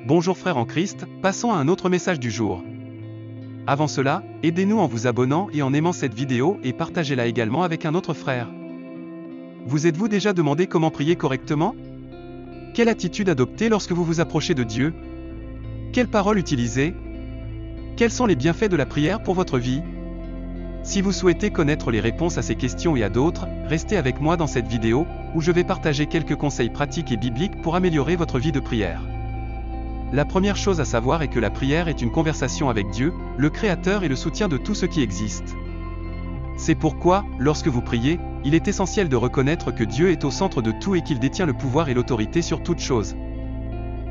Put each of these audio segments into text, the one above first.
Bonjour frères en Christ, passons à un autre message du jour. Avant cela, aidez-nous en vous abonnant et en aimant cette vidéo et partagez-la également avec un autre frère. Vous êtes-vous déjà demandé comment prier correctement? Quelle attitude adopter lorsque vous vous approchez de Dieu? Quelles paroles utiliser? Quels sont les bienfaits de la prière pour votre vie? Si vous souhaitez connaître les réponses à ces questions et à d'autres, restez avec moi dans cette vidéo, où je vais partager quelques conseils pratiques et bibliques pour améliorer votre vie de prière. La première chose à savoir est que la prière est une conversation avec Dieu, le Créateur et le soutien de tout ce qui existe. C'est pourquoi, lorsque vous priez, il est essentiel de reconnaître que Dieu est au centre de tout et qu'il détient le pouvoir et l'autorité sur toute chose.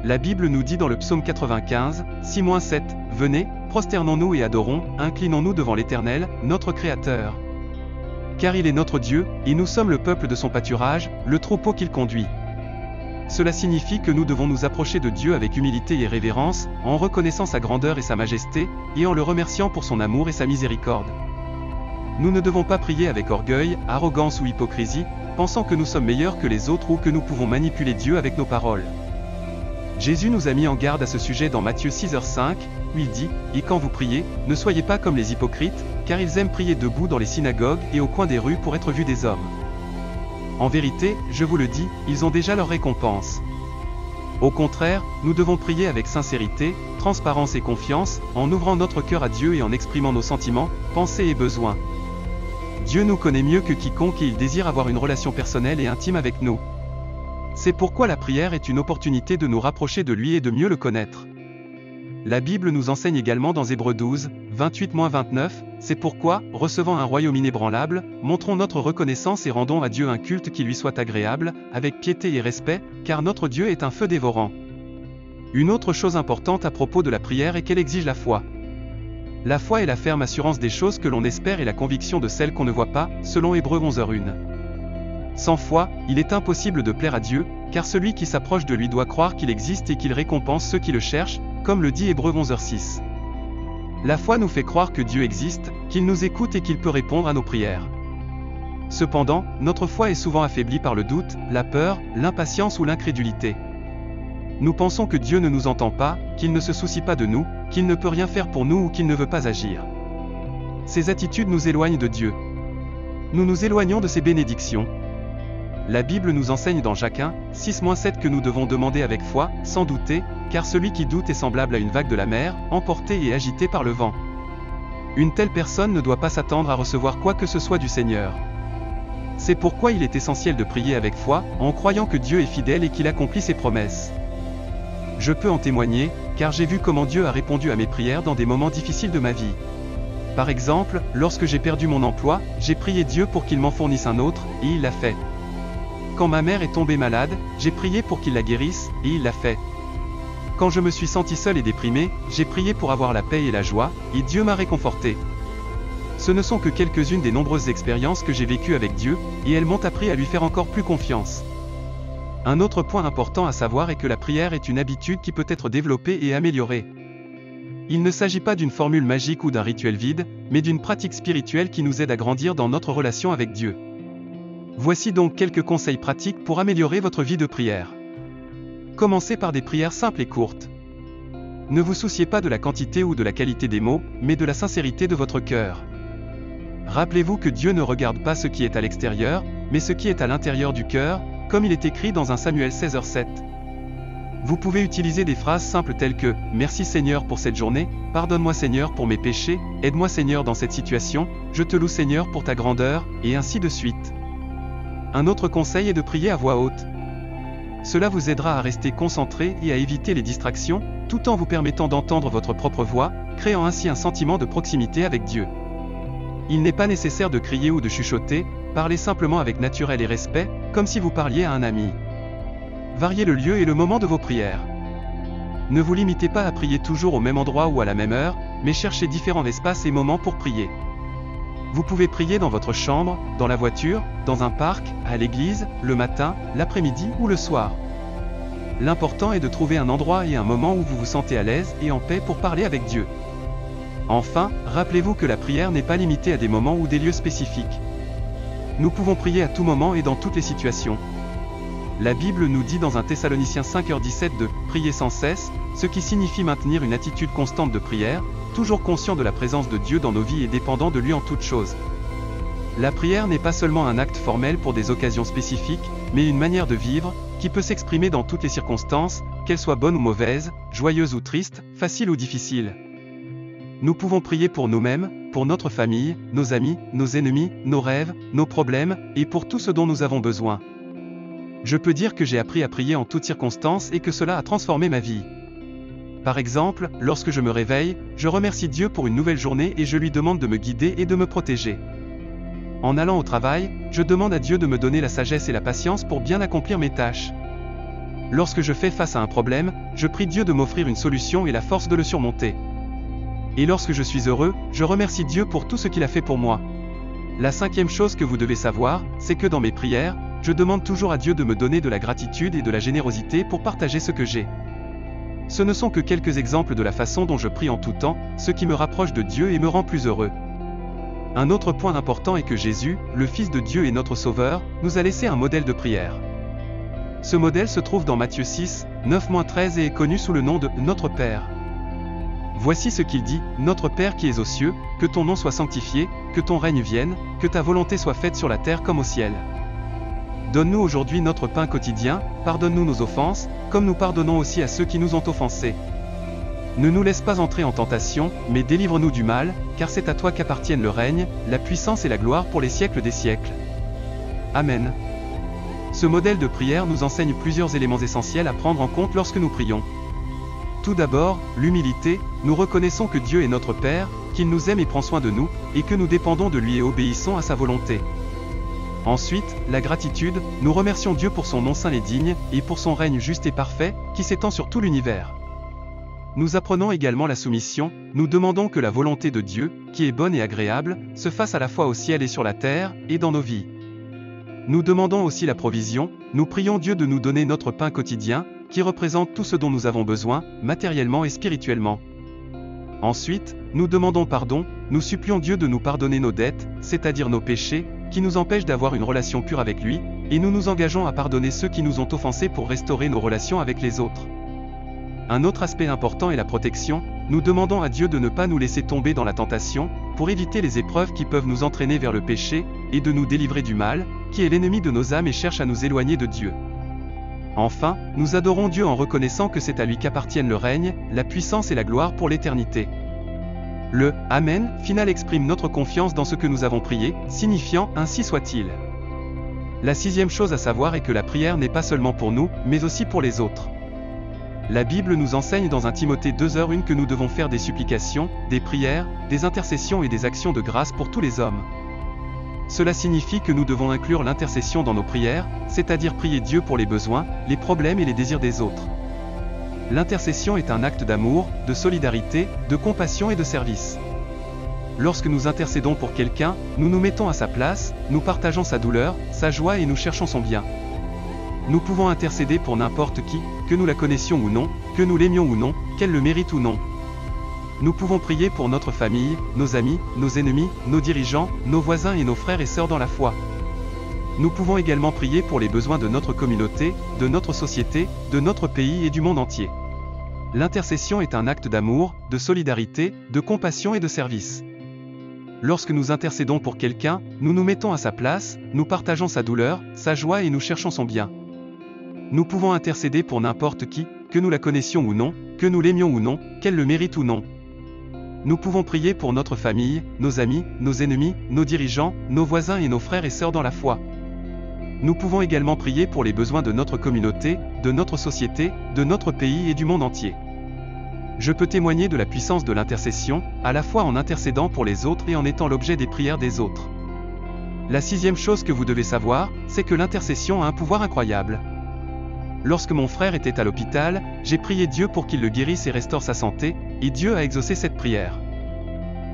La Bible nous dit dans le psaume 95, 6-7, « Venez, prosternons-nous et adorons, inclinons-nous devant l'Éternel, notre Créateur. Car il est notre Dieu, et nous sommes le peuple de son pâturage, le troupeau qu'il conduit. » Cela signifie que nous devons nous approcher de Dieu avec humilité et révérence, en reconnaissant sa grandeur et sa majesté, et en le remerciant pour son amour et sa miséricorde. Nous ne devons pas prier avec orgueil, arrogance ou hypocrisie, pensant que nous sommes meilleurs que les autres ou que nous pouvons manipuler Dieu avec nos paroles. Jésus nous a mis en garde à ce sujet dans Matthieu 6h5, où il dit « Et quand vous priez, ne soyez pas comme les hypocrites, car ils aiment prier debout dans les synagogues et au coin des rues pour être vus des hommes. » En vérité, je vous le dis, ils ont déjà leur récompense. Au contraire, nous devons prier avec sincérité, transparence et confiance, en ouvrant notre cœur à Dieu et en exprimant nos sentiments, pensées et besoins. Dieu nous connaît mieux que quiconque et il désire avoir une relation personnelle et intime avec nous. C'est pourquoi la prière est une opportunité de nous rapprocher de lui et de mieux le connaître. La Bible nous enseigne également dans Hébreux 12, 28-29, c'est pourquoi, recevant un royaume inébranlable, montrons notre reconnaissance et rendons à Dieu un culte qui lui soit agréable, avec piété et respect, car notre Dieu est un feu dévorant. Une autre chose importante à propos de la prière est qu'elle exige la foi. La foi est la ferme assurance des choses que l'on espère et la conviction de celles qu'on ne voit pas, selon Hébreux 11h1. Sans foi, il est impossible de plaire à Dieu, car celui qui s'approche de lui doit croire qu'il existe et qu'il récompense ceux qui le cherchent, comme le dit Hébreux 11h6. La foi nous fait croire que Dieu existe, qu'il nous écoute et qu'il peut répondre à nos prières. Cependant, notre foi est souvent affaiblie par le doute, la peur, l'impatience ou l'incrédulité. Nous pensons que Dieu ne nous entend pas, qu'il ne se soucie pas de nous, qu'il ne peut rien faire pour nous ou qu'il ne veut pas agir. Ces attitudes nous éloignent de Dieu. Nous nous éloignons de ses bénédictions. La Bible nous enseigne dans Jacques 1, 6-7 que nous devons demander avec foi, sans douter, car celui qui doute est semblable à une vague de la mer, emportée et agitée par le vent. Une telle personne ne doit pas s'attendre à recevoir quoi que ce soit du Seigneur. C'est pourquoi il est essentiel de prier avec foi, en croyant que Dieu est fidèle et qu'il accomplit ses promesses. Je peux en témoigner, car j'ai vu comment Dieu a répondu à mes prières dans des moments difficiles de ma vie. Par exemple, lorsque j'ai perdu mon emploi, j'ai prié Dieu pour qu'il m'en fournisse un autre, et il l'a fait. Quand ma mère est tombée malade, j'ai prié pour qu'il la guérisse, et il l'a fait. Quand je me suis senti seul et déprimé, j'ai prié pour avoir la paix et la joie, et Dieu m'a réconforté. Ce ne sont que quelques-unes des nombreuses expériences que j'ai vécues avec Dieu, et elles m'ont appris à lui faire encore plus confiance. Un autre point important à savoir est que la prière est une habitude qui peut être développée et améliorée. Il ne s'agit pas d'une formule magique ou d'un rituel vide, mais d'une pratique spirituelle qui nous aide à grandir dans notre relation avec Dieu. Voici donc quelques conseils pratiques pour améliorer votre vie de prière. Commencez par des prières simples et courtes. Ne vous souciez pas de la quantité ou de la qualité des mots, mais de la sincérité de votre cœur. Rappelez-vous que Dieu ne regarde pas ce qui est à l'extérieur, mais ce qui est à l'intérieur du cœur, comme il est écrit dans 1 Samuel 16h7. Vous pouvez utiliser des phrases simples telles que « Merci Seigneur pour cette journée, pardonne-moi Seigneur pour mes péchés, aide-moi Seigneur dans cette situation, je te loue Seigneur pour ta grandeur » et ainsi de suite. Un autre conseil est de prier à voix haute. Cela vous aidera à rester concentré et à éviter les distractions, tout en vous permettant d'entendre votre propre voix, créant ainsi un sentiment de proximité avec Dieu. Il n'est pas nécessaire de crier ou de chuchoter, parlez simplement avec naturel et respect, comme si vous parliez à un ami. Variez le lieu et le moment de vos prières. Ne vous limitez pas à prier toujours au même endroit ou à la même heure, mais cherchez différents espaces et moments pour prier. Vous pouvez prier dans votre chambre, dans la voiture, dans un parc, à l'église, le matin, l'après-midi ou le soir. L'important est de trouver un endroit et un moment où vous vous sentez à l'aise et en paix pour parler avec Dieu. Enfin, rappelez-vous que la prière n'est pas limitée à des moments ou des lieux spécifiques. Nous pouvons prier à tout moment et dans toutes les situations. La Bible nous dit dans 1 Thessaloniciens 5h17 de « Priez sans cesse, ce qui signifie maintenir une attitude constante de prière, toujours conscient de la présence de Dieu dans nos vies et dépendant de lui en toutes choses. La prière n'est pas seulement un acte formel pour des occasions spécifiques, mais une manière de vivre, qui peut s'exprimer dans toutes les circonstances, qu'elles soient bonnes ou mauvaises, joyeuses ou tristes, faciles ou difficiles. Nous pouvons prier pour nous-mêmes, pour notre famille, nos amis, nos ennemis, nos rêves, nos problèmes, et pour tout ce dont nous avons besoin. Je peux dire que j'ai appris à prier en toutes circonstances et que cela a transformé ma vie. Par exemple, lorsque je me réveille, je remercie Dieu pour une nouvelle journée et je lui demande de me guider et de me protéger. En allant au travail, je demande à Dieu de me donner la sagesse et la patience pour bien accomplir mes tâches. Lorsque je fais face à un problème, je prie Dieu de m'offrir une solution et la force de le surmonter. Et lorsque je suis heureux, je remercie Dieu pour tout ce qu'il a fait pour moi. La cinquième chose que vous devez savoir, c'est que dans mes prières, je demande toujours à Dieu de me donner de la gratitude et de la générosité pour partager ce que j'ai. Ce ne sont que quelques exemples de la façon dont je prie en tout temps, ce qui me rapproche de Dieu et me rend plus heureux. Un autre point important est que Jésus, le Fils de Dieu et notre Sauveur, nous a laissé un modèle de prière. Ce modèle se trouve dans Matthieu 6, 9-13 et est connu sous le nom de « Notre Père ». Voici ce qu'il dit, « Notre Père qui es aux cieux, que ton nom soit sanctifié, que ton règne vienne, que ta volonté soit faite sur la terre comme au ciel. Donne-nous aujourd'hui notre pain quotidien, pardonne-nous nos offenses, comme nous pardonnons aussi à ceux qui nous ont offensés. Ne nous laisse pas entrer en tentation, mais délivre-nous du mal, car c'est à toi qu'appartiennent le règne, la puissance et la gloire pour les siècles des siècles. Amen. » Ce modèle de prière nous enseigne plusieurs éléments essentiels à prendre en compte lorsque nous prions. Tout d'abord, l'humilité, nous reconnaissons que Dieu est notre Père, qu'il nous aime et prend soin de nous, et que nous dépendons de lui et obéissons à sa volonté. Ensuite, la gratitude, nous remercions Dieu pour son nom saint et digne, et pour son règne juste et parfait, qui s'étend sur tout l'univers. Nous apprenons également la soumission, nous demandons que la volonté de Dieu, qui est bonne et agréable, se fasse à la fois au ciel et sur la terre, et dans nos vies. Nous demandons aussi la provision, nous prions Dieu de nous donner notre pain quotidien, qui représente tout ce dont nous avons besoin, matériellement et spirituellement. Ensuite, nous demandons pardon, nous supplions Dieu de nous pardonner nos dettes, c'est-à-dire nos péchés, qui nous empêchent d'avoir une relation pure avec lui, et nous nous engageons à pardonner ceux qui nous ont offensés pour restaurer nos relations avec les autres. Un autre aspect important est la protection, nous demandons à Dieu de ne pas nous laisser tomber dans la tentation, pour éviter les épreuves qui peuvent nous entraîner vers le péché, et de nous délivrer du mal, qui est l'ennemi de nos âmes et cherche à nous éloigner de Dieu. Enfin, nous adorons Dieu en reconnaissant que c'est à lui qu'appartiennent le règne, la puissance et la gloire pour l'éternité. Le « Amen » final exprime notre confiance dans ce que nous avons prié, signifiant « Ainsi soit-il ». La sixième chose à savoir est que la prière n'est pas seulement pour nous, mais aussi pour les autres. La Bible nous enseigne dans 1 Timothée 2:1 que nous devons faire des supplications, des prières, des intercessions et des actions de grâce pour tous les hommes. Cela signifie que nous devons inclure l'intercession dans nos prières, c'est-à-dire prier Dieu pour les besoins, les problèmes et les désirs des autres. L'intercession est un acte d'amour, de solidarité, de compassion et de service. Lorsque nous intercédons pour quelqu'un, nous nous mettons à sa place, nous partageons sa douleur, sa joie et nous cherchons son bien. Nous pouvons intercéder pour n'importe qui, que nous la connaissions ou non, que nous l'aimions ou non, qu'elle le mérite ou non. Nous pouvons prier pour notre famille, nos amis, nos ennemis, nos dirigeants, nos voisins et nos frères et sœurs dans la foi. Nous pouvons également prier pour les besoins de notre communauté, de notre société, de notre pays et du monde entier. L'intercession est un acte d'amour, de solidarité, de compassion et de service. Lorsque nous intercédons pour quelqu'un, nous nous mettons à sa place, nous partageons sa douleur, sa joie et nous cherchons son bien. Nous pouvons intercéder pour n'importe qui, que nous la connaissions ou non, que nous l'aimions ou non, qu'elle le mérite ou non. Nous pouvons prier pour notre famille, nos amis, nos ennemis, nos dirigeants, nos voisins et nos frères et sœurs dans la foi. Nous pouvons également prier pour les besoins de notre communauté, de notre société, de notre pays et du monde entier. Je peux témoigner de la puissance de l'intercession, à la fois en intercédant pour les autres et en étant l'objet des prières des autres. La sixième chose que vous devez savoir, c'est que l'intercession a un pouvoir incroyable. Lorsque mon frère était à l'hôpital, j'ai prié Dieu pour qu'il le guérisse et restaure sa santé, et Dieu a exaucé cette prière.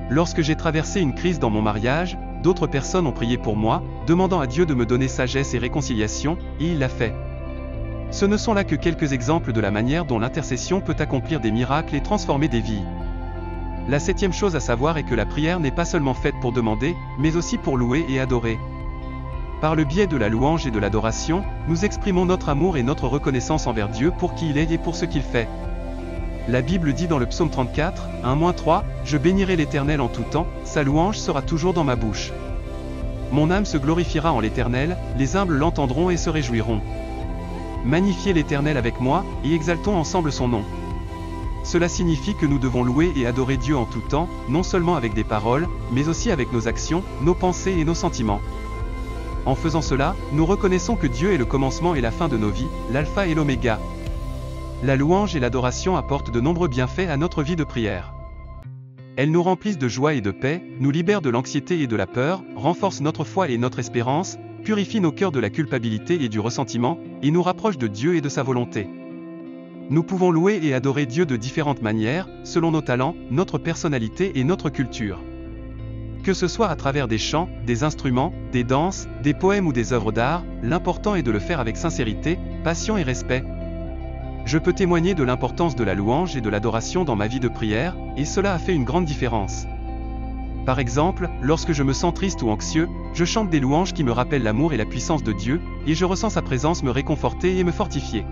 Lorsque j'ai traversé une crise dans mon mariage, d'autres personnes ont prié pour moi, demandant à Dieu de me donner sagesse et réconciliation, et il l'a fait. Ce ne sont là que quelques exemples de la manière dont l'intercession peut accomplir des miracles et transformer des vies. La septième chose à savoir est que la prière n'est pas seulement faite pour demander, mais aussi pour louer et adorer. Par le biais de la louange et de l'adoration, nous exprimons notre amour et notre reconnaissance envers Dieu pour qui il est et pour ce qu'il fait. La Bible dit dans le psaume 34, 1-3, « Je bénirai l'Éternel en tout temps, sa louange sera toujours dans ma bouche. Mon âme se glorifiera en l'Éternel, les humbles l'entendront et se réjouiront. Magnifiez l'Éternel avec moi, et exaltons ensemble son nom. » Cela signifie que nous devons louer et adorer Dieu en tout temps, non seulement avec des paroles, mais aussi avec nos actions, nos pensées et nos sentiments. En faisant cela, nous reconnaissons que Dieu est le commencement et la fin de nos vies, l'alpha et l'oméga. La louange et l'adoration apportent de nombreux bienfaits à notre vie de prière. Elles nous remplissent de joie et de paix, nous libèrent de l'anxiété et de la peur, renforcent notre foi et notre espérance, purifient nos cœurs de la culpabilité et du ressentiment, et nous rapprochent de Dieu et de sa volonté. Nous pouvons louer et adorer Dieu de différentes manières, selon nos talents, notre personnalité et notre culture. Que ce soit à travers des chants, des instruments, des danses, des poèmes ou des œuvres d'art, l'important est de le faire avec sincérité, passion et respect. Je peux témoigner de l'importance de la louange et de l'adoration dans ma vie de prière, et cela a fait une grande différence. Par exemple, lorsque je me sens triste ou anxieux, je chante des louanges qui me rappellent l'amour et la puissance de Dieu, et je ressens sa présence me réconforter et me fortifier.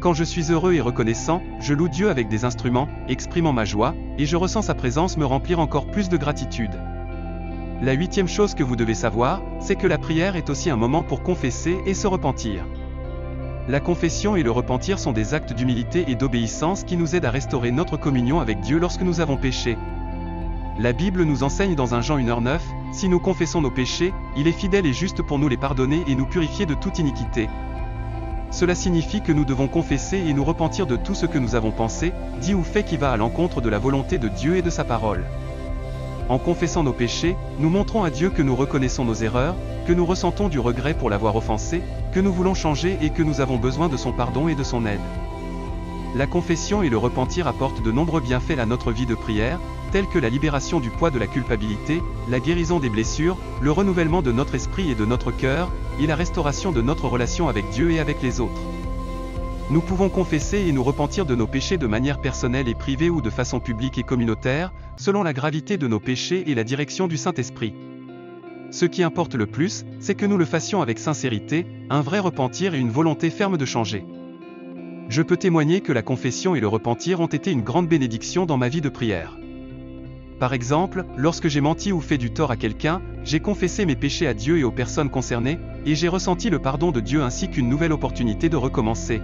Quand je suis heureux et reconnaissant, je loue Dieu avec des instruments, exprimant ma joie, et je ressens sa présence me remplir encore plus de gratitude. La 8e chose que vous devez savoir, c'est que la prière est aussi un moment pour confesser et se repentir. La confession et le repentir sont des actes d'humilité et d'obéissance qui nous aident à restaurer notre communion avec Dieu lorsque nous avons péché. La Bible nous enseigne dans 1 Jean 1:9, « Si nous confessons nos péchés, il est fidèle et juste pour nous les pardonner et nous purifier de toute iniquité. » Cela signifie que nous devons confesser et nous repentir de tout ce que nous avons pensé, dit ou fait qui va à l'encontre de la volonté de Dieu et de sa parole. En confessant nos péchés, nous montrons à Dieu que nous reconnaissons nos erreurs, que nous ressentons du regret pour l'avoir offensé, que nous voulons changer et que nous avons besoin de son pardon et de son aide. La confession et le repentir apportent de nombreux bienfaits à notre vie de prière, tels que la libération du poids de la culpabilité, la guérison des blessures, le renouvellement de notre esprit et de notre cœur, et la restauration de notre relation avec Dieu et avec les autres. Nous pouvons confesser et nous repentir de nos péchés de manière personnelle et privée ou de façon publique et communautaire, selon la gravité de nos péchés et la direction du Saint-Esprit. Ce qui importe le plus, c'est que nous le fassions avec sincérité, un vrai repentir et une volonté ferme de changer. Je peux témoigner que la confession et le repentir ont été une grande bénédiction dans ma vie de prière. Par exemple, lorsque j'ai menti ou fait du tort à quelqu'un, j'ai confessé mes péchés à Dieu et aux personnes concernées, et j'ai ressenti le pardon de Dieu ainsi qu'une nouvelle opportunité de recommencer.